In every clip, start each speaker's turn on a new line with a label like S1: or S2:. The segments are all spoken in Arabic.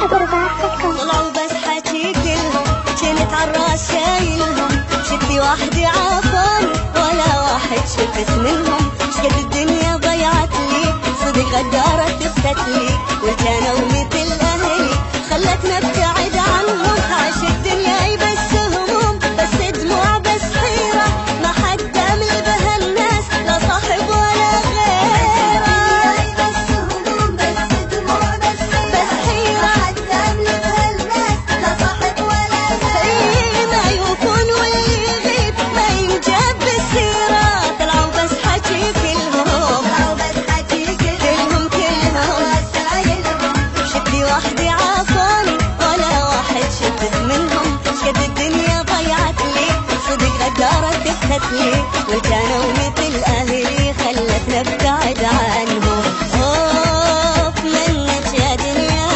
S1: طلعوا بس حكي كلهم كنت عالراس شايلهم، شدي وحدي عافاني ولا واحد شفت منهم. شقد الدنيا ضيعت لي صدق غدارة تفتت لي، وكانوا مثل أهلي خلتنا ابتعد عنهم. عاش الدنيا يبس هموم بس دموع بس حيرة، ما حد دامل بها الناس لا صاحب ولا غيره. بس هموم بس دموع بس حيرة، ما حد دامل بها الناس لا صاحب ولا غيره. ما يوفون واللي يغيب ما ينجاب بالسيرة. طلعوا بس حكي كلهم شدي وحدي عافاني ولا واحد شفت منهم. شقد الدنيا ضيعت لي صدق غدارة تفتت لي، وكانوا مثل أهلي خلتنا ابتعد عنهم. خوف منك يا دنيا،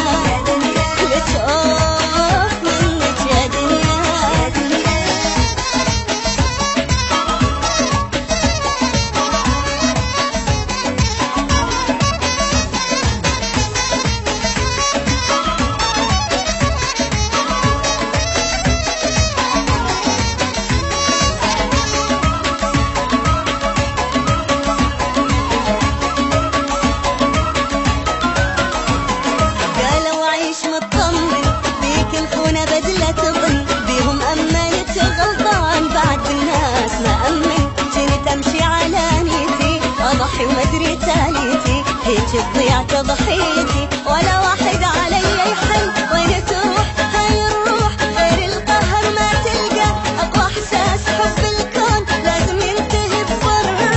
S1: لك خوف منك يا دنيا. مطمن بيك الخونة بدلة تظن بيهم أمنت غلطان بعد الناس ما أمن. كنت أمشي على نيتي أضحي ومدري تاليتي، هيك تضيع تضحيتي ولا واحد علي يحن. وين تروح هاي الروح غير القهر ما تلقى، أقوى إحساس حب الكون لازم ينتهي بفرقة.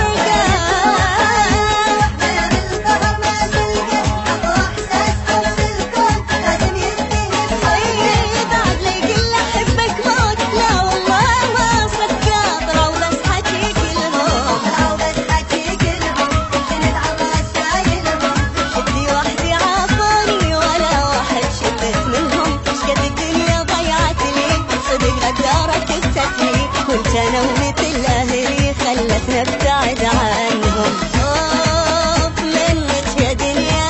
S1: كنت أنا ومثل أهلي خلتنا ابتعد عنهم. خوف منك يا دنيا،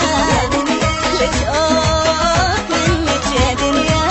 S1: لك خوف منك يا دنيا.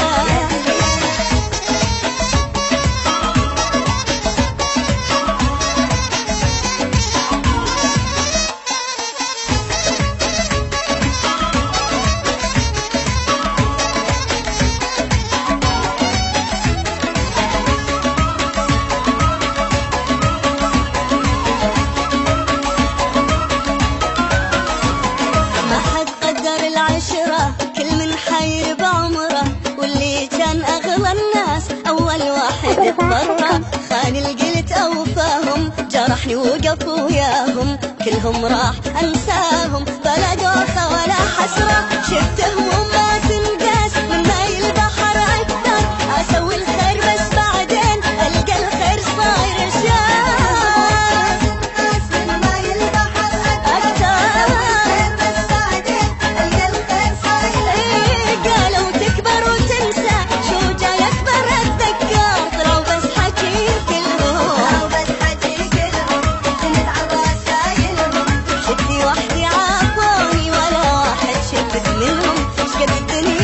S1: كل من حي بعمره واللي كان أغلى الناس أول واحد اتبرى. خان القلت أوفاهم جرحني وقف وياهم، كلهم راح أنساهم بلا دوخة ولا حسرة. شفت هموم ما تنقاس من ماي البحر أكثر، أسوي الخير بس بعدين ألقى الخير صاير شاف. وحدي عافوني ولا واحد شفت منهم. شقد الدنيا